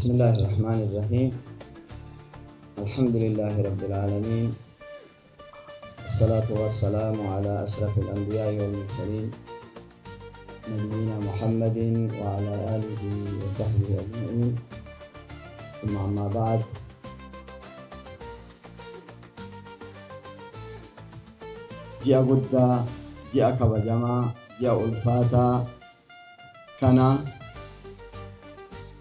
بسم الله الرحمن الرحيم. الحمد لله رب العالمين، الصلاة والسلام على أشرف الأنبياء والمرسلين نبينا محمد وعلى آله وصحبه أجمعين. ثم أما بعد، جاء قدّا جاء كبجما جاء ألفاتا كنا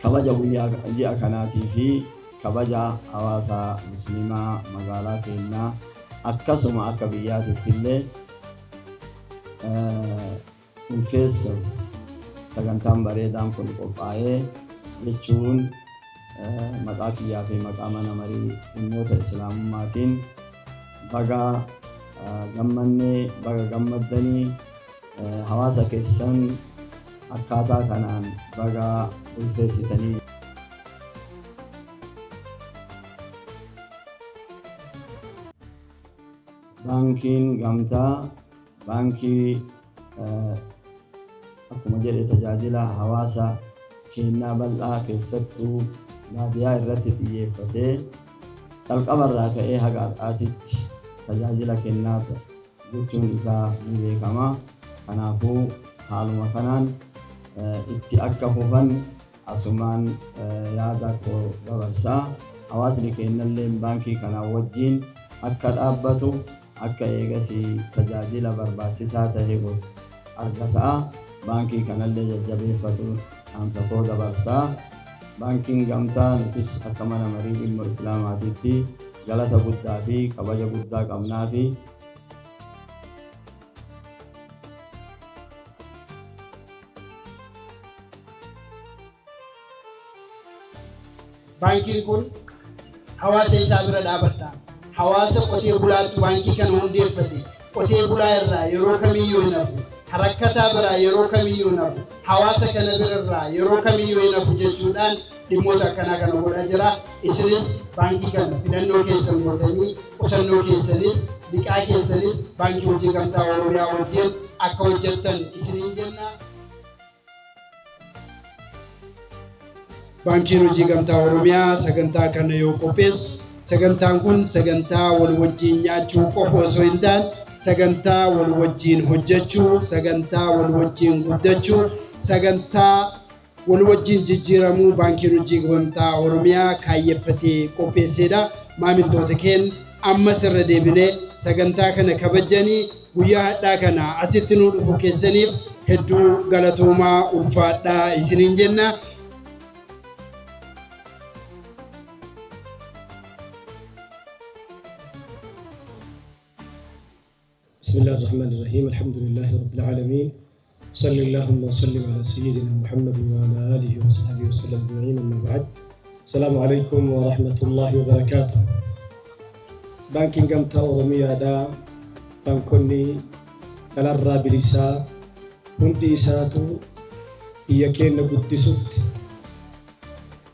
kabaja guyyaa ji'a kanaatii fi kabaja hawaasa musliimaa magaalaa keenyaa akkasuma akka biyyaatitti illee ulfeessuuf sagantaan bareedaan kun qophaa'ee jechuun maqaa kiyyaa fi maqaa mana marii dhimmoota islaamummaatiin baga gammannee baga gammaddanii hawaasa keessan akkaataa kanaan baga ulfeessitanii. Baankiin Gamtaa baankii akkuma jedhe tajaajila hawaasa keenyaa bal'aa keessattuu baadiyyaa irratti xiyyeeffatee calqabarraa ka'ee haga har'aatitti tajaajila kennaa jechuun isaa ni beekama. Kanaafuu haaluma kanaan itti akka fufan asumaan yaada koo dabarsaa. Hawaasni keenyallee baankii kanaa wajjin akka dhaabbatu akka eegasii tajaajila barbaachisaa ta'e argataa baankii kanallee jajjabeeffatu dhaamsa koo dabarsaa. Baankiin Gamtaa nutis akka mana marii dhimma islaamaatiitti galata guddaa fi kabaja guddaa qabnaa fi baankiin kun hawaasa isaa bira dhaabata. Hawaasa qotee bulaatti baankii kana hundeeffate. Qotee bulaa irraa yeroo kamiyyuu hin hafu. Harakkataa biraa yeroo kamiyyuu hin hafu. Hawaasa kana birarraa yeroo kamiyyuu hin hafu jechuudhaan dhimmoota akkanaa kana godhaa jira. Isinis baankii kana filannoo keessan gootanii qusannoo keessanis liqaa keessanis baankii hojii Gamtaa Oromiyaa wajjin akka hojjettan isiniin jenna. Baankiin hojii Gamtaa Oromiyaa sagantaa kana yoo qopheessu, sagantaan kun sagantaa wal wajjin nyaachuu qofa osoo hin taane sagantaa wal wajjin hojjechuu, sagantaa wal wajjin guddachuu, sagantaa wal wajjin jijjiiramuu baankiin hojii Gamtaa Oromiyaa kaayeffatee qopheessedha. Maamiltoota keenya ammas irra deebinee sagantaa kana kabajanii guyyaa hadhaa kana asitti nu dhufu keessaniif hedduu galatoomaa ulfaadhaa isiniin jenna. بسم الله الرحمن الرحيم. الحمد لله رب العالمين. صلى اللهم وسلم على سيدنا محمد وعلى آله وصحبه وسلم أجمعين. أما بعد، السلام عليكم ورحمة الله وبركاته. بانكين Gamtaa Oromiyaa دا بانكوني على الرابلسا هندي ساتو يكين قدسوت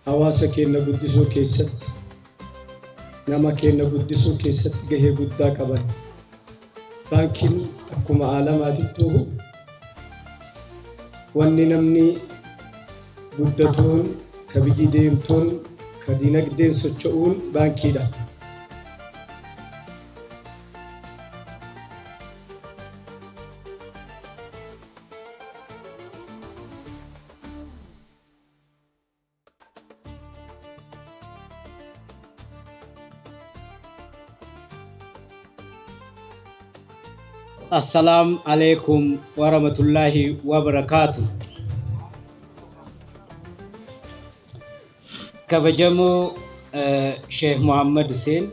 حواسا كين قدسو كيست نما كين قدسو كيست جهة قدا كبر. Baankiin akkuma aalamaatittuu wanni namni guddatuun ka biyyi deemtuun ka dinagdeen socho'uun baankiidha. Assalamu alaikum warahmatullahi wabarakatuh. Kabajamoo Sheikh Muhammad Hussein,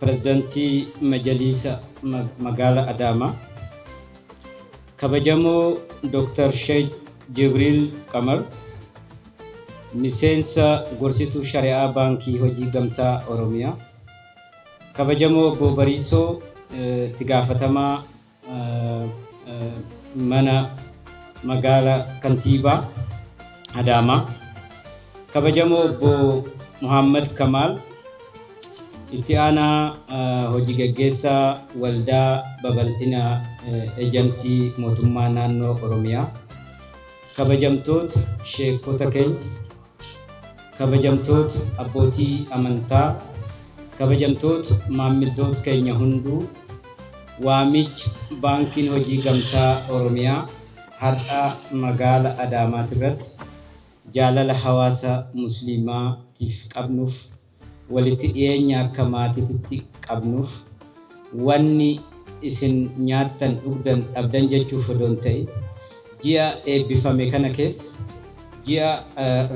Prezidantii Majalisa Magaalaa Adaamaa. Kabajamoo Dr. Sheikh Jibril Qamar, miseensa gorsituu shari'aa baankii hojii Gamtaa Oromiyaa. Kabajamoo Obbo Bariisoo itti gaafatamaa mana magaalaa kantiibaa Adaamaa. Kabajamoo Obbo Muhammad Kamal itti aanaa hojii gaggeessaa waldaa babal'ina eejansii mootummaa naannoo Oromiyaa. kabajamtoota sheekota keenya, kabajamtoota abbootii amantaa, kabajamtoota maamiltoota keenya hunduu waamichi baankiin hojii gamtaa Oromiyaa har'a magaala Adaamaa irratti jaalala hawaasa musliimaatiif qabnuuf walitti dhiyeenya akka maatiitti qabnuuf wanni isin nyaattan dhugdan dhabdan jechuuf odoon ta'e ji'a eebbifame kana keessa ji'a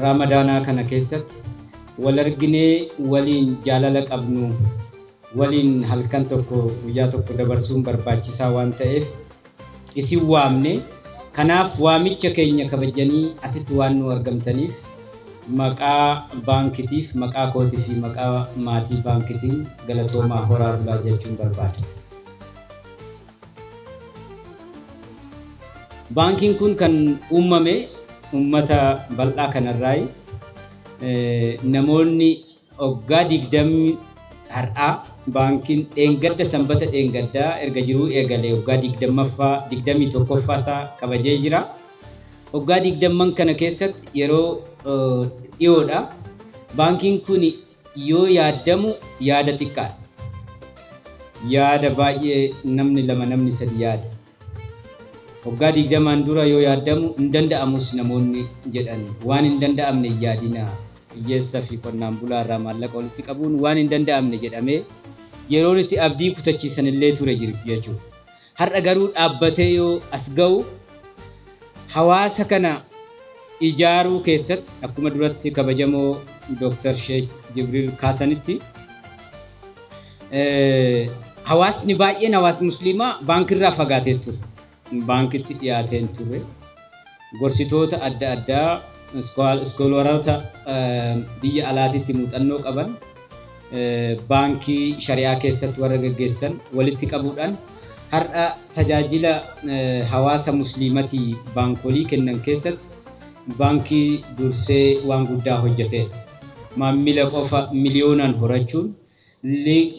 ramadaanaa kana keessatti wal arginee waliin jaalala qabnu waliin halkan tokko guyyaa tokko dabarsuun barbaachisaa waan ta'eef isin waamne. Kanaaf waamicha keenya kabajanii asitti waan nu argamtaniif maqaa baankiitiif maqaa kootii fi maqaa maatii baankiitiin galatoomaa horaa bulaa jechuun barbaada. Baankiin kun kan uumame uummata bal'aa kanarraa namoonni waggaa 20 har'aa baankiin dheengadda sanbata dheengaddaa erga jiruu eegalee waggaa 21ffaa isaa kabajee jira. Waggaa 20 kana keessatti yeroo dhiyoodha. Baankiin kun yoo yaadamu yaada xiqqaadha. Yaada baay'ee namni lama namni sadi yaada. Waggaa 20 dura yoo yaadamu hin danda'amus namoonni jedhan waan hin danda'amne yaadina. Hiyyeessaa fi qonnaan bulaa irraa maallaqa walitti qabuun waan hin danda'amne jedhamee yeroo itti abdii kutachiisan illee ture jechuudha. Har'a garuu dhaabbatee yoo as ga'u hawaasa kana ijaaruu keessatti akkuma duratti kabajamoo Dr. Sheikh Jibril kaasanitti hawaasni baay'een hawaasni musliimaa baankiirraa fagaatee ture. Baankitti dhiyaatee ture. Gorsitoota adda addaa iskoolaarota biyya alaatiitti muuxannoo qaban baankii shari'aa keessatti warra gaggeessan walitti qabuudhaan har'a tajaajila hawaasa musliimatii baankolii kennan keessatti baankii dursee waan guddaa hojjetedha. Maammila qofa miliyoonaan horachuun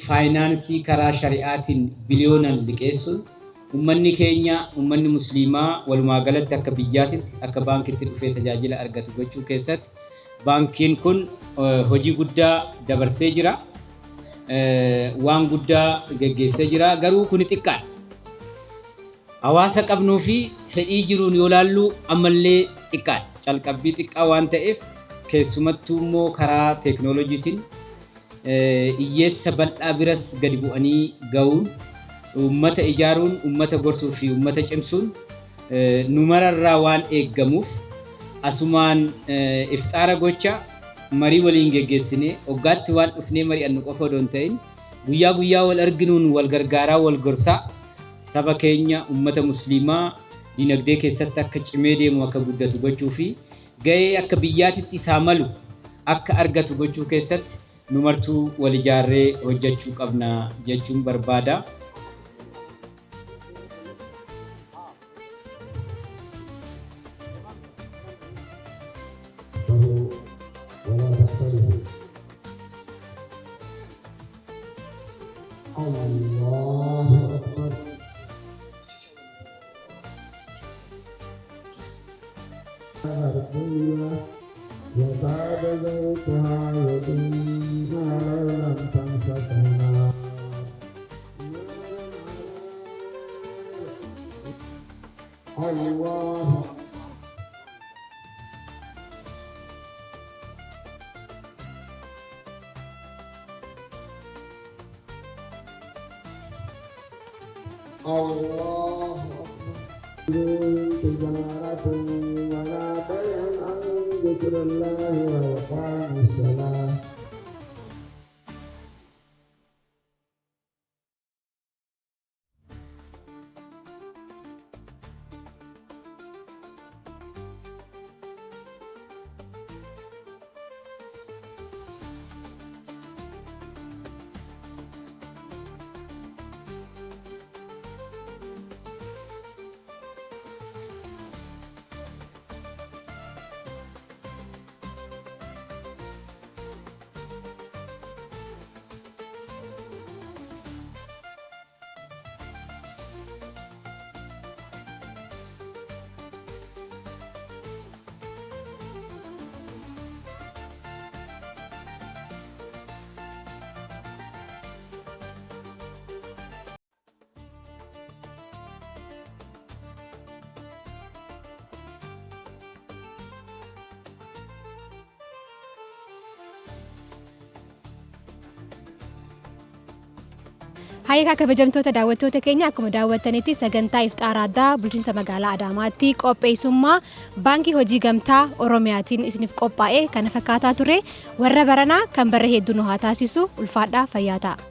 faayinaansii karaa shari'aatiin biliyoonaan liqeessuun ummanni keenya ummanni musliimaa walumaa galatti akka biyyaatitti akka baankitti dhufee tajaajila argatu gochuu keessatti baankiin kun hojii guddaa dabarsee jira. Waan guddaa gaggeessee jira. Garuu kun xiqqaadha. Hawaasa qabnuu fi fedhii jiruun yoo laallu ammallee xiqqaadha. Calqabbii xiqqaa waan ta'eef keessumattuu immoo karaa teeknooloojiitiin hiyyeessa bal'aa biras gadi bu'anii ga'uun ummata ijaaruun ummata gorsuu fi ummata cimsuun nu mararraa waan eeggamuuf asumaan ifxaara gocha marii waliin geggeessine waggaatti waan dhufnee mari'annu qofa odoon ta'in guyyaa guyyaa wal arginuun wal gargaaraa wal gorsaa saba keenya ummata musliimaa dinagdee keessatti akka cimee deemu akka guddatu gochuu fi ga'ee akka biyyaatitti isaa malu akka argatu gochuu keessatti nu martuu wal ijaarree hojjechuu qabna jechuun barbaada. Hayya kabajamtoota daawwattoota keenya akkuma daawwattanitti sagantaa ifxaaraa addaa bulchiinsa magaalaa Adaamaatti qopheessummaa baankii hojii gamtaa Oromiyaatiin isiniif qophaa'e kana fakkaataa ture. Warra baranaa kan bara hedduu nu haa taasisu ulfaadhaa fayyaa ta'a.